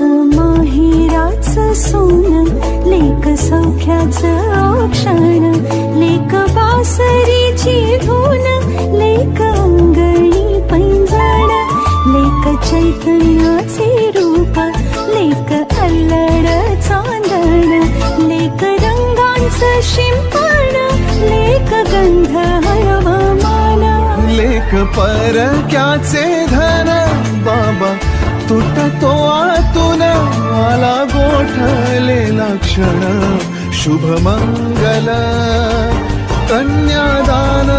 माहेराचं सोनं, लेक सौख्याचं क्षण, लेक बासरीची धून, लेक अंगणी पैंजण, लेक चैतन्याचे रूप, लेक अल्लड चांदण, लेक रंगांचं शिंपण, लेक गंध हळवमान, लेक परक्याचे धन, बाबा तुटतो आतून, आला गोठलेला क्षण, शुभ मंगल कन्यादान.